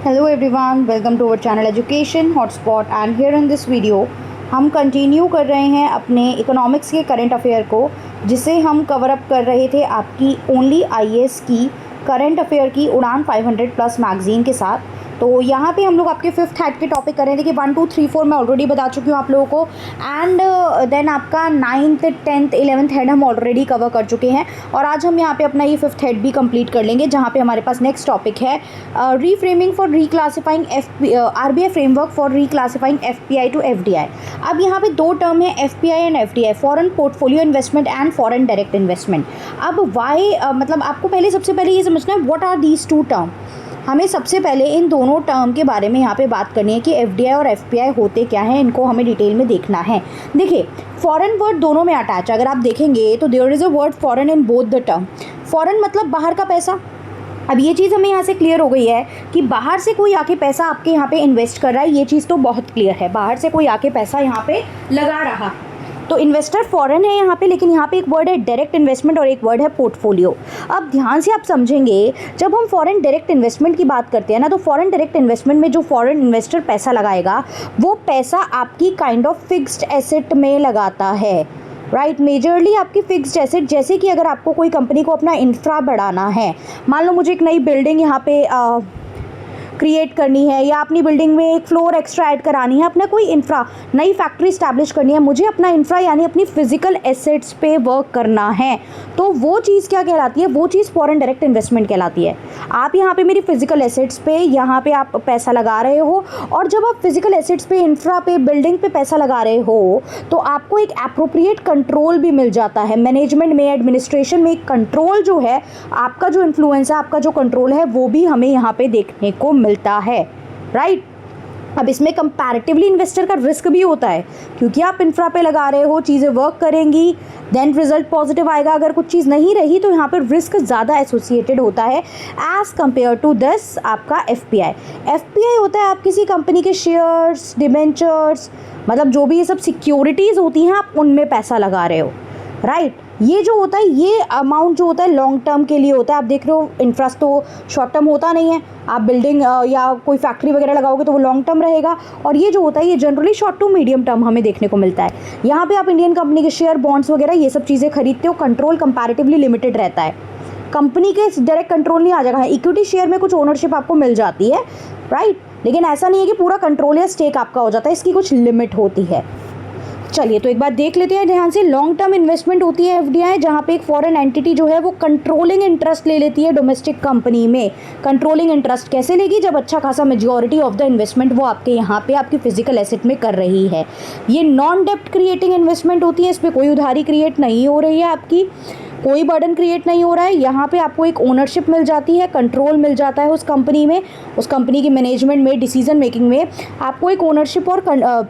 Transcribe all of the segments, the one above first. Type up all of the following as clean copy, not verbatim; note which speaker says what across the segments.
Speaker 1: Hello everyone, welcome to our channel Education Hotspot and here in this video हम continue कर रहे हैं अपने इकोनॉमिक्स के करंट अफेयर को, जिसे हम कवर अप कर रहे थे आपकी ओनली आईएएस की करंट अफेयर की उड़ान 500 प्लस मैगजीन के साथ। तो यहाँ पे हम लोग आपके फिफ्थ हेड के टॉपिक कर रहे थे कि 1, 2, 3, 4 मैं ऑलरेडी बता चुकी हूँ आप लोगों को, एंड देन आपका 9th, 10th, 11th हेड हम ऑलरेडी कवर कर चुके हैं। और आज हम यहाँ पे अपना ये फिफ्थ हेड भी कंप्लीट कर लेंगे, जहाँ पे हमारे पास नेक्स्ट टॉपिक है reframing for reclassifying RBI framework for reclassifying FPI to FDI. अब यहाँ पे दो टर्म है FPI and FDI, foreign portfolio investment and foreign direct investment. अब वाई मतलब आपको सबसे पहले ये समझना है what are these two term. हमें सबसे पहले इन दोनों टर्म के बारे में यहाँ पे बात करनी है कि एफडीआई और एफपीआई होते क्या हैं, इनको हमें डिटेल में देखना है। देखिए, फॉरेन वर्ड दोनों में अटैच है। अगर आप देखेंगे तो there is a word foreign in both the term. Foreign मतलब बाहर का पैसा। अब ये चीज़ हमें यहाँ से क्लियर हो गई है कि बाहर से कोई आके पैसा आपके यहाँ पे इन्वेस्ट कर रहा है, ये चीज़ तो बहुत क्लियर है। बाहर से कोई आके पैसा यहाँ पे लगा रहा है तो इन्वेस्टर फॉरेन है यहाँ पे, लेकिन यहाँ पे एक वर्ड है डायरेक्ट इन्वेस्टमेंट और एक वर्ड है पोर्टफोलियो। अब ध्यान से आप समझेंगे, जब हम फॉरेन डायरेक्ट इन्वेस्टमेंट की बात करते हैं ना, तो फॉरेन डायरेक्ट इन्वेस्टमेंट में जो फॉरेन इन्वेस्टर पैसा लगाएगा वो पैसा आपकी काइंड ऑफ फिक्स्ड एसेट में लगाता है, राइट। मेजरली आपकी फिक्स्ड एसेट, जैसे कि अगर आपको कोई कंपनी को अपना इंफ्रा बढ़ाना है, मान लो मुझे एक नई बिल्डिंग यहाँ पे क्रिएट करनी है, या अपनी बिल्डिंग में एक फ्लोर एक्स्ट्रा ऐड करानी है, अपना कोई इंफ्रा नई फैक्ट्री इस्टेब्लिश करनी है, मुझे अपना इंफ्रा यानी अपनी फिजिकल एसेट्स पे वर्क करना है, तो वो चीज़ क्या कहलाती है? वो चीज़ फॉरेन डायरेक्ट इन्वेस्टमेंट कहलाती है। आप यहाँ पे मेरी फिजिकल एसेट्स पे यहाँ पे आप पैसा लगा रहे हो, और जब आप फिजिकल एसेट्स पे, इंफ्रा पे, बिल्डिंग पे पैसा लगा रहे हो तो आपको एक एप्रोप्रिएट कंट्रोल भी मिल जाता है। मैनेजमेंट में, एडमिनिस्ट्रेशन में कंट्रोल जो है, आपका जो इन्फ्लुएंस है, आपका जो कंट्रोल है, वो भी हमें यहाँ पे देखने को मिलता है, राइट। अब इसमें कंपैरेटिवली इन्वेस्टर का रिस्क भी होता है, क्योंकि आप इंफ्रा पे लगा रहे हो, चीज़ें वर्क करेंगी, देन रिजल्ट पॉजिटिव आएगा। अगर कुछ चीज़ नहीं रही तो यहाँ पर रिस्क ज़्यादा एसोसिएटेड होता है एज़ कम्पेयर टू दिस आपका एफपीआई। एफपीआई होता है आप किसी कंपनी के शेयर्स, डिबेंचर्स, मतलब जो भी ये सब सिक्योरिटीज़ होती हैं, आप उनमें पैसा लगा रहे हो, राइट। ये जो होता है, ये अमाउंट जो होता है लॉन्ग टर्म के लिए होता है। आप देख रहे हो इंफ्रास्ट तो शॉर्ट टर्म होता नहीं है, आप बिल्डिंग या कोई फैक्ट्री वगैरह लगाओगे तो वो लॉन्ग टर्म रहेगा, और ये जो होता है ये generally short to medium term हमें देखने को मिलता है। यहाँ पे आप इंडियन कंपनी के शेयर, बॉन्ड्स वगैरह ये सब चीज़ें खरीदते हो, कंट्रोल कंपैरेटिवली लिमिटेड रहता है, कंपनी के डायरेक्ट कंट्रोल नहीं आ जाएगा। इक्विटी शेयर में कुछ ओनरशिप आपको मिल जाती है, राइट, लेकिन ऐसा नहीं है कि पूरा कंट्रोल या स्टेक आपका हो जाता है, इसकी कुछ लिमिट होती है। चलिए, तो एक बार देख लेते हैं ध्यान से। लॉन्ग टर्म इन्वेस्टमेंट होती है एफडीआई, जहाँ पे एक फॉरेन एंटिटी जो है वो कंट्रोलिंग इंटरेस्ट ले लेती है डोमेस्टिक कंपनी में। कंट्रोलिंग इंटरेस्ट कैसे लेगी? जब अच्छा खासा मेजॉरिटी ऑफ द इन्वेस्टमेंट वो आपके यहाँ पे आपकी फिजिकल एसेट में कर रही है। ये नॉन डेप्ट क्रिएटिंग इन्वेस्टमेंट होती है, इस पर कोई उधारी क्रिएट नहीं हो रही है, आपकी कोई बर्डन क्रिएट नहीं हो रहा है। यहाँ पे आपको एक ओनरशिप मिल जाती है, कंट्रोल मिल जाता है उस कंपनी में, उस कंपनी की मैनेजमेंट में, डिसीजन मेकिंग में आपको एक ओनरशिप और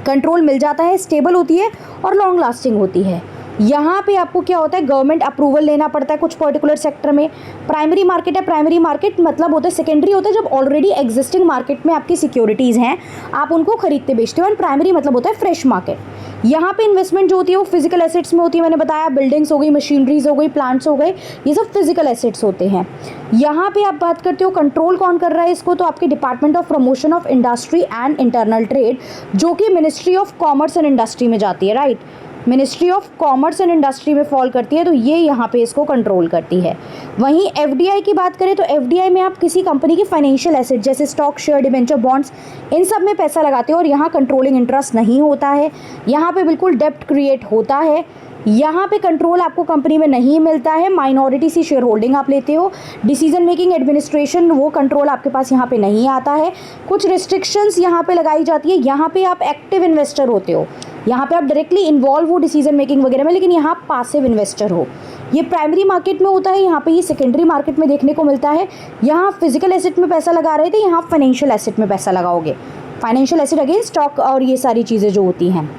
Speaker 1: कंट्रोल मिल जाता है। स्टेबल होती है और लॉन्ग लास्टिंग होती है। यहाँ पे आपको क्या होता है, गवर्नमेंट अप्रूवल लेना पड़ता है कुछ पर्टिकुलर सेक्टर में। प्राइमरी मार्केट है, प्राइमरी मार्केट मतलब होता है, सेकेंडरी होता है जब ऑलरेडी एग्जिस्टिंग मार्केट में आपकी सिक्योरिटीज़ हैं, आप उनको खरीदते बेचते हो, एंड प्राइमरी मतलब होता है फ्रेश मार्केट। यहाँ पे इन्वेस्टमेंट जो होती है वो फिजिकल एसेट्स में होती है। मैंने बताया बिल्डिंग्स हो गई, मशीनरीज हो गई, प्लांट्स हो गए, ये सब फिजिकल एसेट्स होते हैं। यहाँ पे आप बात करते हो कंट्रोल कौन कर रहा है इसको, तो आपके department of promotion of industry and internal trade, जो कि ministry of commerce and industry में जाती है, right. Ministry of commerce and industry में फॉल करती है, तो ये यहाँ पे इसको कंट्रोल करती है। वहीं एफडीआई की बात करें तो एफडीआई में आप किसी कंपनी की फाइनेंशियल एसेट जैसे स्टॉक, शेयर, डिबेंचर, बॉन्ड्स, इन सब में पैसा लगाते हो, और यहाँ कंट्रोलिंग इंटरेस्ट नहीं होता है। यहाँ पे बिल्कुल डेप्ट क्रिएट होता है। यहाँ पे कंट्रोल आपको कंपनी में नहीं मिलता है, माइनॉरिटी सी शेयर होल्डिंग आप लेते हो। डिसीजन मेकिंग, एडमिनिस्ट्रेशन, वो कंट्रोल आपके पास यहाँ पे नहीं आता है। कुछ रिस्ट्रिक्शंस यहाँ पे लगाई जाती है। यहाँ पे आप एक्टिव इन्वेस्टर होते हो, यहाँ पे आप डायरेक्टली इन्वॉल्व हो डिसीजन मेकिंग वगैरह में, लेकिन यहाँ पासिव इन्वेस्टर हो। ये प्राइमरी मार्केट में होता है, यहाँ पे ये सेकेंडरी मार्केट में देखने को मिलता है। यहाँ फिजिकल एसेट में पैसा लगा रहे थे, यहाँ फाइनेंशियल एसेट में पैसा लगाओगे। फाइनेंशियल एसेट अगेन स्टॉक और ये सारी चीज़ें जो होती हैं।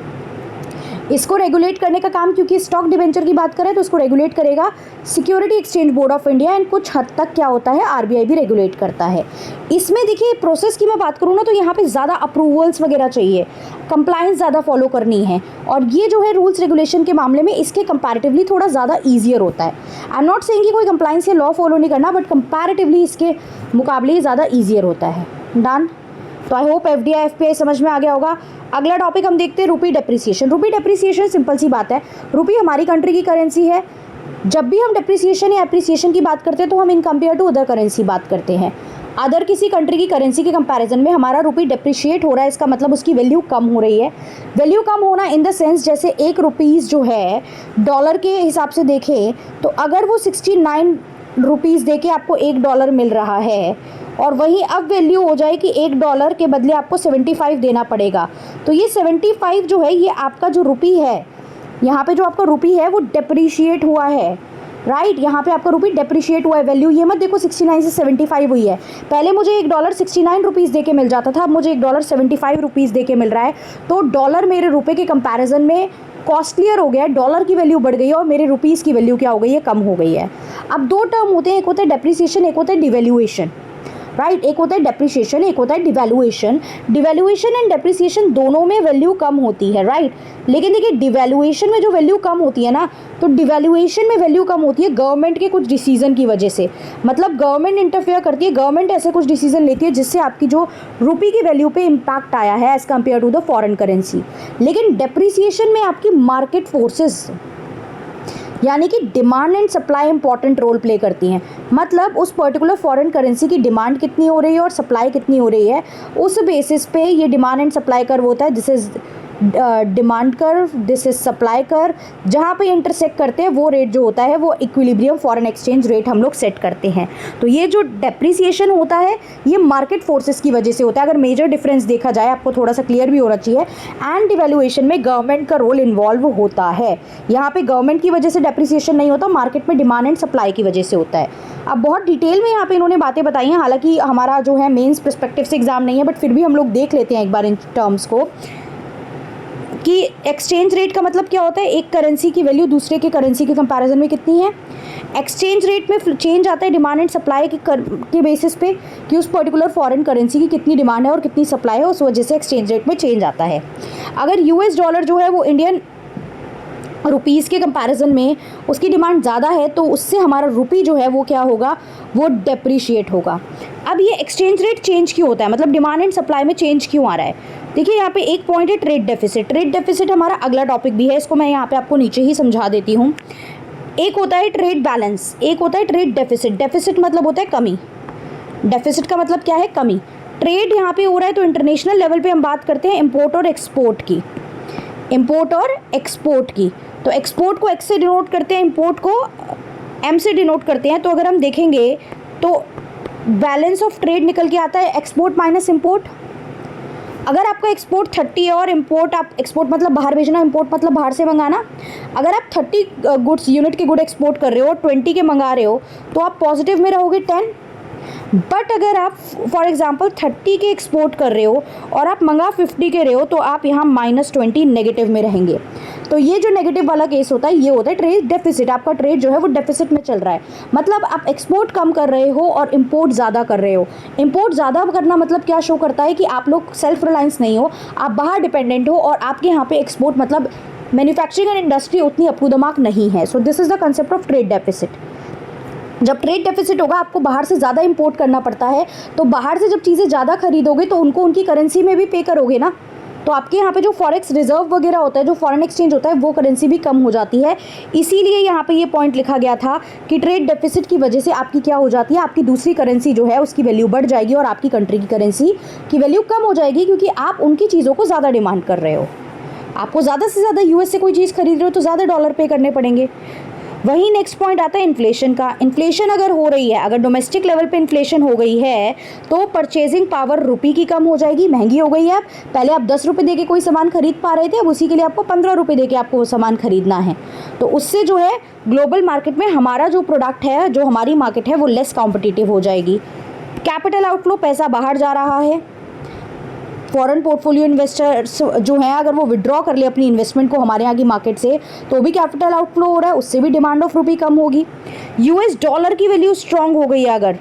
Speaker 1: इसको रेगुलेट करने का काम, क्योंकि स्टॉक डिबेंचर की बात करें तो इसको रेगुलेट करेगा security exchange board of India, and कुछ हद तक क्या होता है आरबीआई भी रेगुलेट करता है। इसमें देखिए प्रोसेस की मैं बात करूँ ना तो यहाँ पे ज़्यादा अप्रूवल्स वगैरह चाहिए, कंप्लायंस ज़्यादा फॉलो करनी है, और ये जो है रूल्स रेगुलेशन के मामले में इसके कंपैरेटिवली थोड़ा ज़्यादा ईजियर होता है। आई एम नॉट सेइंग कि कोई कंप्लायंस या लॉ फॉलो नहीं करना, बट कंपैरेटिवली इसके मुकाबले ज़्यादा ईजियर होता है। डन। तो आई होप एफडीआई एफपीआई समझ में आ गया होगा। अगला टॉपिक हम देखते हैं रूपी डेप्रिसिएशन। रूपी डेप्रिसिएशन सिंपल सी बात है, रूपी हमारी कंट्री की करेंसी है। जब भी हम डेप्रिसिएशन या एप्रिसिएशन की बात करते हैं तो हम in compare to other currency बात करते हैं। अदर किसी कंट्री की करेंसी के कंपैरिजन में हमारा रूपी डेप्रिशिएट हो रहा है, इसका मतलब उसकी वैल्यू कम हो रही है। वैल्यू कम होना इन द सेंस जैसे एक रुपीज़ जो है डॉलर के हिसाब से देखें तो अगर वो 69 रुपीज़ दे के आपको $1 मिल रहा है, और वहीं अब वैल्यू हो जाए कि $1 के बदले आपको 75 देना पड़ेगा, तो ये 75 जो है ये आपका जो रुपी है, यहाँ पे जो आपका रुपी है वो डेप्रिशिएट हुआ है, राइट। यहाँ पे आपका रुपी डेप्रिशिएट हुआ है। वैल्यू ये मत देखो 69 से 75 हुई है। पहले मुझे $1 69 रुपीज़ दे के मिल जाता था, अब मुझे $1 75 रुपीज़ दे के मिल रहा है। तो डॉलर मेरे रुपये के कंपैरिजन में कॉस्टलियर हो गया है, डॉलर की वैल्यू बढ़ गई है और मेरे रुपीज़ की वैल्यू क्या हो गई है, कम हो गई है। अब दो टर्म होते हैं, एक होता है डेप्रिसिएशन, एक होता है डिवैल्यूएशन, राइट। एक होता है डेप्रिसिएशन, एक होता है डिवैल्यूएशन। डिवैल्यूएशन एंड डेप्रिसिएशन दोनों में वैल्यू कम होती है, राइट। लेकिन देखिए डिवैल्यूएशन में जो वैल्यू कम होती है ना, तो डिवैल्यूएशन में वैल्यू कम होती है गवर्नमेंट के कुछ डिसीजन की वजह से। मतलब गवर्नमेंट इंटरफेयर करती है, गवर्नमेंट ऐसे कुछ डिसीजन लेती है जिससे आपकी जो रुपी की वैल्यू पे इम्पैक्ट आया है as compared to the foreign currency. लेकिन डेप्रिसिएशन में आपकी मार्केट फोर्सेस यानी कि demand and supply important role play करती हैं। मतलब उस पर्टिकुलर फॉरेन करेंसी की डिमांड कितनी हो रही है और सप्लाई कितनी हो रही है, उस बेसिस पे ये डिमांड एंड सप्लाई कर्व होता है। This is demand curve, this is supply curve. जहाँ पे इंटरसेक्ट करते हैं वो रेट जो होता है वो इक्विलिब्रियम फॉरेन एक्सचेंज रेट हम लोग सेट करते हैं। तो ये जो डेप्रिसिएशन होता है ये मार्केट फोर्सेस की वजह से होता है। अगर मेजर डिफरेंस देखा जाए, आपको थोड़ा सा क्लियर भी होना चाहिए। एंड डिवैल्यूएशन में गवर्नमेंट का रोल इन्वॉल्व होता है। यहाँ पे गवर्नमेंट की वजह से डेप्रिसिएशन नहीं होता, मार्केट में डिमांड एंड सप्लाई की वजह से होता है। अब बहुत डिटेल में यहाँ पे इन्होंने बातें बताई हैं, हालांकि हमारा जो है मेंस पर्सपेक्टिव से एग्जाम नहीं है, बट फिर भी हम लोग देख लेते हैं एक बार इन टर्म्स को कि एक्सचेंज रेट का मतलब क्या होता है, एक करेंसी की वैल्यू दूसरे के करेंसी के कंपैरिजन में कितनी है। एक्सचेंज रेट में चेंज आता है डिमांड एंड सप्लाई के बेसिस पे कि उस पर्टिकुलर फॉरेन करेंसी की कितनी डिमांड है और कितनी सप्लाई है, उस वजह से एक्सचेंज रेट में चेंज आता है। अगर यूएस डॉलर जो है वो इंडियन रुपीज़ के कंपैरिजन में उसकी डिमांड ज़्यादा है तो उससे हमारा रुपी जो है वो क्या होगा, वो डेप्रिशिएट होगा। अब ये एक्सचेंज रेट चेंज क्यों होता है, मतलब डिमांड एंड सप्लाई में चेंज क्यों आ रहा है। देखिए यहाँ पे एक पॉइंट है ट्रेड डेफिसिट। ट्रेड डेफिसिट हमारा अगला टॉपिक भी है, इसको मैं यहाँ पे आपको नीचे ही समझा देती हूँ। एक होता है ट्रेड बैलेंस, एक होता है ट्रेड डेफिसिट। डेफिसिट मतलब होता है कमी, डेफिसिट का मतलब क्या है, कमी। ट्रेड यहाँ पे हो रहा है तो इंटरनेशनल लेवल पे हम बात करते हैं इम्पोर्ट और एक्सपोर्ट की, इम्पोर्ट और एक्सपोर्ट की। तो एक्सपोर्ट को एक्स से डिनोट करते हैं, इम्पोर्ट को एम से डिनोट करते हैं। तो अगर हम देखेंगे तो बैलेंस ऑफ ट्रेड निकल के आता है एक्सपोर्ट माइनस इम्पोर्ट। अगर आपका एक्सपोर्ट 30 है और इम्पोर्ट, आप एक्सपोर्ट मतलब बाहर भेजना, इम्पोर्ट मतलब बाहर से मंगाना। अगर आप 30 गुड्स यूनिट के गुड एक्सपोर्ट कर रहे हो, 20 के मंगा रहे हो, तो आप पॉजिटिव में रहोगे 10। बट अगर आप फॉर एग्जांपल 30 के एक्सपोर्ट कर रहे हो और आप मंगा 50 के रहे हो, तो आप यहाँ -20 नेगेटिव में रहेंगे। तो ये जो नेगेटिव वाला केस होता है ये होता है ट्रेड डेफिसिट। आपका ट्रेड जो है वो डेफिसिट में चल रहा है, मतलब आप एक्सपोर्ट कम कर रहे हो और इम्पोर्ट ज़्यादा कर रहे हो। इम्पोर्ट ज़्यादा करना मतलब क्या शो करता है कि आप लोग सेल्फ रिलायंस नहीं हो, आप बाहर डिपेंडेंट हो, और आपके यहाँ पे एक्सपोर्ट मतलब मैन्युफैक्चरिंग एंड इंडस्ट्री उतनी अप टू द मार्क नहीं है। So this is the concept of trade deficit. जब ट्रेड डेफिसिट होगा, आपको बाहर से ज़्यादा इंपोर्ट करना पड़ता है, तो बाहर से जब चीज़ें ज़्यादा खरीदोगे तो उनको उनकी करेंसी में भी पे करोगे ना। तो आपके यहाँ पे जो फॉरेक्स रिजर्व वगैरह होता है, जो फॉरेन एक्सचेंज होता है, वो करेंसी भी कम हो जाती है। इसीलिए यहाँ पे ये पॉइंट लिखा गया था कि ट्रेड डेफिसिट की वजह से आपकी क्या हो जाती है, आपकी दूसरी करेंसी जो है उसकी वैल्यू बढ़ जाएगी और आपकी कंट्री की करेंसी की वैल्यू कम हो जाएगी, क्योंकि आप उनकी चीज़ों को ज़्यादा डिमांड कर रहे हो। आपको ज़्यादा से ज़्यादा यूएस से कोई चीज़ खरीद रहे हो तो ज़्यादा डॉलर पे करने पड़ेंगे। वहीं नेक्स्ट पॉइंट आता है इन्फ्लेशन का। इन्फ्लेशन अगर हो रही है, अगर डोमेस्टिक लेवल पे इन्फ्लेशन हो गई है, तो परचेजिंग पावर रुपी की कम हो जाएगी, महंगी हो गई है। अब पहले आप 10 रुपये दे के कोई सामान खरीद पा रहे थे, अब उसी के लिए आपको 15 रुपये दे के आपको वो सामान खरीदना है। तो उससे जो है ग्लोबल मार्केट में हमारा जो प्रोडक्ट है, जो हमारी मार्केट है, वो लेस कॉम्पिटिटिव हो जाएगी। कैपिटल आउटफ्लो, पैसा बाहर जा रहा है। फॉरेन पोर्टफोलियो इन्वेस्टर्स जो हैं अगर वो विड्रॉ कर ले अपनी इन्वेस्टमेंट को हमारे यहाँ की मार्केट से तो भी कैपिटल आउटफ्लो हो रहा है, उससे भी डिमांड ऑफ रुपी कम होगी। यूएस डॉलर की वैल्यू स्ट्रांग हो गई है, अगर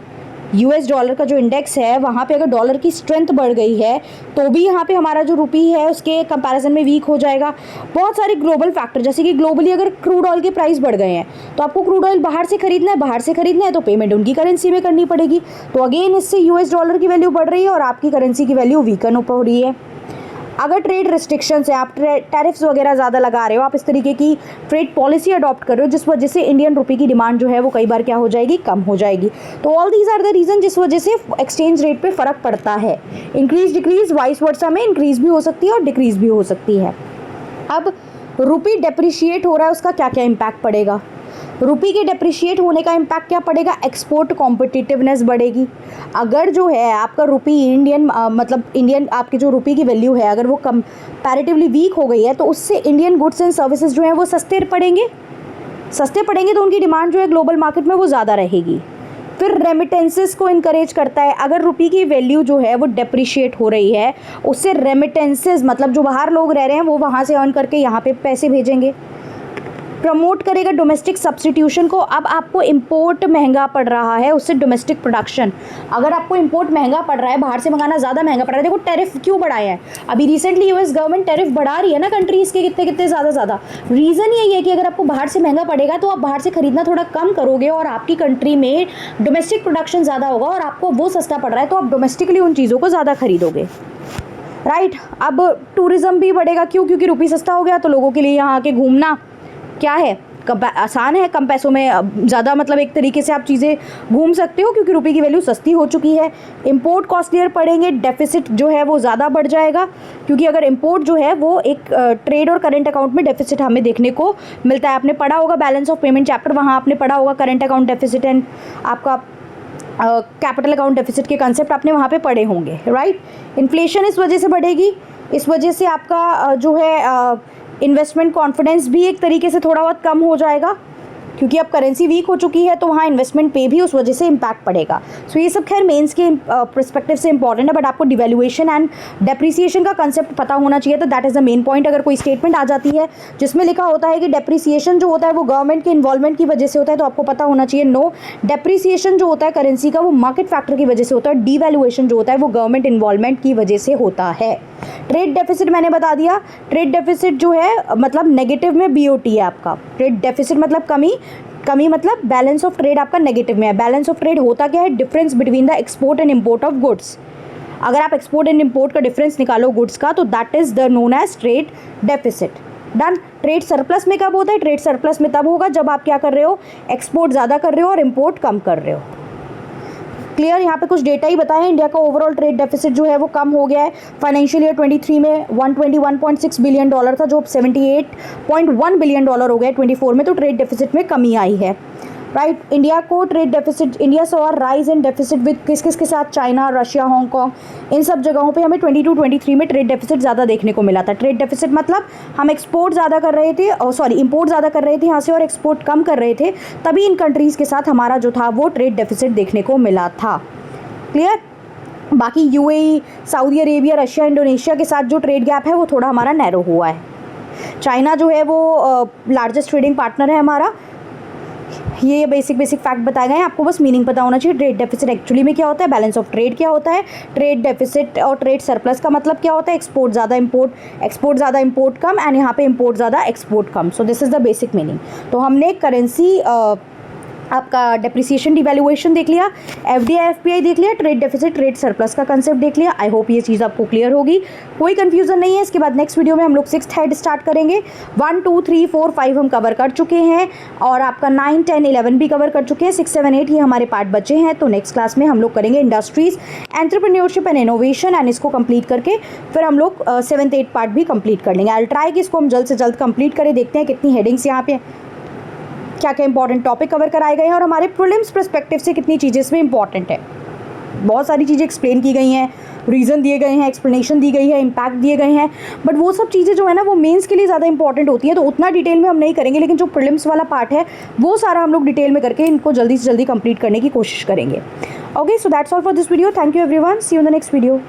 Speaker 1: यूएस डॉलर का जो इंडेक्स है वहाँ पे अगर डॉलर की स्ट्रेंथ बढ़ गई है तो भी यहाँ पे हमारा जो रुपी है उसके कंपैरिजन में वीक हो जाएगा। बहुत सारे ग्लोबल फैक्टर, जैसे कि ग्लोबली अगर क्रूड ऑयल के प्राइस बढ़ गए हैं तो आपको क्रूड ऑयल बाहर से खरीदना है तो पेमेंट उनकी करेंसी में करनी पड़ेगी, तो अगेन इससे यूएस डॉलर की वैल्यू बढ़ रही है और आपकी करेंसी की वैल्यू वीकन हो रही है। अगर ट्रेड रिस्ट्रिक्शंस है, आप टैरिफ्स वगैरह ज़्यादा लगा रहे हो, आप इस तरीके की ट्रेड पॉलिसी अडॉप्ट कर रहे हो जिस वजह से इंडियन रुपी की डिमांड जो है वो कई बार क्या हो जाएगी, कम हो जाएगी। तो all these are the reason जिस वजह से एक्सचेंज रेट पे फ़र्क पड़ता है। इंक्रीज डिक्रीज वाइस वर्सा में इंक्रीज भी हो सकती है और डिक्रीज भी हो सकती है। अब रुपी डेप्रिशिएट हो रहा है, उसका क्या क्या इम्पैक्ट पड़ेगा। रुपी के डेप्रिशिएट होने का इम्पैक्ट क्या पड़ेगा, एक्सपोर्ट कॉम्पिटिटिवनेस बढ़ेगी। अगर जो है आपका रुपी इंडियन आपकी जो रुपी की वैल्यू है अगर वो कंपैरेटिवली वीक हो गई है तो उससे इंडियन गुड्स एंड सर्विसेज जो है वो सस्ते पड़ेंगे तो उनकी डिमांड जो है ग्लोबल मार्केट में वो ज़्यादा रहेगी। फिर रेमिटेंसेस को इनकरेज करता है। अगर रुपी की वैल्यू जो है वो डेप्रिशिएट हो रही है उससे रेमिटेंसेस मतलब जो बाहर लोग रह रहे हैं वो वहाँ से अर्न करके यहाँ पे पैसे भेजेंगे। प्रमोट करेगा डोमेस्टिक सब्स्टिट्यूशन को। अब आपको इंपोर्ट महंगा पड़ रहा है उससे डोमेस्टिक प्रोडक्शन, अगर आपको इंपोर्ट महंगा पड़ रहा है, बाहर से मंगाना ज़्यादा महंगा पड़ रहा है। देखो टैरिफ क्यों बढ़ाया है, अभी रिसेंटली यूएस गवर्नमेंट टैरिफ बढ़ा रही है ना कंट्रीज़ के कितने ज़्यादा। रीज़न यही है कि अगर आपको बाहर से महंगा पड़ेगा तो आप बाहर से खरीदना थोड़ा कम करोगे और आपकी कंट्री में डोमेस्टिक प्रोडक्शन ज़्यादा होगा और आपको वो सस्ता पड़ रहा है तो आप डोमेस्टिकली उन चीज़ों को ज़्यादा खरीदोगे, राइट। अब टूरिज़्म भी बढ़ेगा, क्योंकि रुपी सस्ता हो गया तो लोगों के लिए यहाँ आके घूमना क्या है, आसान है, कम पैसों में ज़्यादा एक तरीके से आप चीज़ें घूम सकते हो क्योंकि रुपए की वैल्यू सस्ती हो चुकी है। इंपोर्ट कॉस्टलियर पड़ेंगे, डेफिसिट जो है वो ज़्यादा बढ़ जाएगा क्योंकि अगर इंपोर्ट जो है वो एक ट्रेड और करंट अकाउंट में डेफिसिट हमें देखने को मिलता है। आपने पढ़ा होगा बैलेंस ऑफ पेमेंट चैप्टर, वहाँ आपने पढ़ा होगा करंट अकाउंट डेफिसिट एंड आपका कैपिटल अकाउंट डेफिसिट के कंसेप्ट आपने वहाँ पे पढ़े होंगे, राइट। इन्फ्लेशन इस वजह से बढ़ेगी, इस वजह से आपका जो है इन्वेस्टमेंट कॉन्फिडेंस भी एक तरीके से थोड़ा बहुत कम हो जाएगा क्योंकि अब करेंसी वीक हो चुकी है तो वहाँ इन्वेस्टमेंट पे भी उस वजह से इम्पैक्ट पड़ेगा। सो ये सब खैर मेंस के पर्सपेक्टिव से इंपॉर्टेंट है, बट आपको डिवैल्यूएशन एंड डेप्रिसिएशन का कंसेप्ट पता होना चाहिए। तो that is the main point. अगर कोई स्टेटमेंट आ जाती है जिसमें लिखा होता है कि डेप्रिसिएशन जो होता है वो गवर्नमेंट के इन्वॉल्वमेंट की वजह से होता है तो आपको पता होना चाहिए नो, डेप्रिसिएशन जो होता है करेंसी का वो मार्केट फैक्टर की वजह से होता है, डिवैल्यूएशन जो होता है वो गवर्नमेंट इन्वॉल्वमेंट की वजह से होता है। ट्रेड डेफिसिट मैंने बता दिया, ट्रेड डेफिसिट जो है नेगेटिव में बीओटी है आपका। ट्रेड डेफिसिट मतलब कमी मतलब बैलेंस ऑफ ट्रेड आपका नेगेटिव में है। बैलेंस ऑफ ट्रेड होता क्या है, difference between the export and import of goods. अगर आप एक्सपोर्ट एंड इंपोर्ट का डिफरेंस निकालो गुड्स का तो that is the known as trade deficit. Done. Trade surplus में कब होता है, ट्रेड सरप्लस में तब होगा जब आप क्या कर रहे हो, एक्सपोर्ट ज़्यादा कर रहे हो और इंपोर्ट कम कर रहे हो। क्लियर। यहाँ पे कुछ डेटा ही बताया, इंडिया का ओवरऑल ट्रेड डेफिसिट जो है वो कम हो गया है। फाइनेंशियल ईयर 23 में 121.6 बिलियन डॉलर था जो अब 78.1 बिलियन डॉलर हो गया 24 में, तो ट्रेड डेफिसिट में कमी आई है, राइट। इंडिया को trade deficit, India saw rise in deficit with किस के साथ, चाइना, रशिया, हांगकांग, इन सब जगहों पे हमें 22-23 में ट्रेड डेफिसिट ज़्यादा देखने को मिला था। ट्रेड डेफिसिट मतलब हम एक्सपोर्ट ज़्यादा कर रहे थे इंपोर्ट ज़्यादा कर रहे थे यहाँ से और एक्सपोर्ट कम कर रहे थे, तभी इन कंट्रीज़ के साथ हमारा जो था वो ट्रेड डेफिसिट देखने को मिला था। क्लियर। बाकी UAE, Saudi Arabia, Russia, Indonesia के साथ जो ट्रेड गैप है वो थोड़ा हमारा नैरो हुआ है। चाइना जो है वो लार्जेस्ट ट्रेडिंग पार्टनर है हमारा। ये बेसिक फैक्ट बताए गए हैं, आपको बस मीनिंग पता होना चाहिए। ट्रेड डेफिसिट एक्चुअली में क्या होता है, बैलेंस ऑफ ट्रेड क्या होता है, ट्रेड डेफिसिट और ट्रेड सरप्लस का मतलब क्या होता है, एक्सपोर्ट ज़्यादा इंपोर्ट कम, एंड यहाँ पे इंपोर्ट ज़्यादा export come. So this is the basic meaning. तो हमने करेंसी आपका डेप्रिसिएशन डिवैल्यूएशन देख लिया, एफडीआई एफपीआई देख लिया, ट्रेड डेफिसिट ट्रेड सरप्लस का कंसेप्ट देख लिया। आई होप ये चीज़ आपको क्लियर होगी, कोई कंफ्यूजन नहीं है। इसके बाद नेक्स्ट वीडियो में हम लोग 6th हेड स्टार्ट करेंगे। 1, 2, 3, 4, 5 हम कवर कर चुके हैं और आपका 9, 10, 11 भी कवर कर चुके हैं। 6, 7, 8 ये हमारे पार्ट बचे हैं। तो नेक्स्ट क्लास में हम लोग करेंगे industries, entrepreneurship and innovation, and इसको कंप्लीट करके फिर हम लोग 7th 8 पार्ट भी कंप्लीट कर लेंगे। आई विल ट्राई कि इसको हम जल्द से जल्द कंप्लीट करें। देखते हैं कितनी हेडिंग्स यहाँ पे क्या क्या इंपॉर्टेंट टॉपिक कवर कराए गए हैं और हमारे प्रीलिम्स पर्सपेक्टिव से कितनी चीज़ें इसमें इंपॉर्टेंट है। बहुत सारी चीज़ें एक्सप्लेन की गई हैं, रीज़न दिए गए हैं, एक्सप्लेनेशन दी गई है, इम्पैक्ट दिए गए हैं, बट वो सब चीज़ें जो है ना वो मेंस के लिए ज़्यादा इंपॉर्टेंट होती है, तो उतना डिटेल में हम नहीं करेंगे, लेकिन जो प्रीलिम्स वाला पार्ट है वो सारा हम लोग डिटेल में करके इनको जल्दी से जल्दी कंप्लीट करने की कोशिश करेंगे। Okay, so that's all for this video. Thank you everyone, see you in the next video.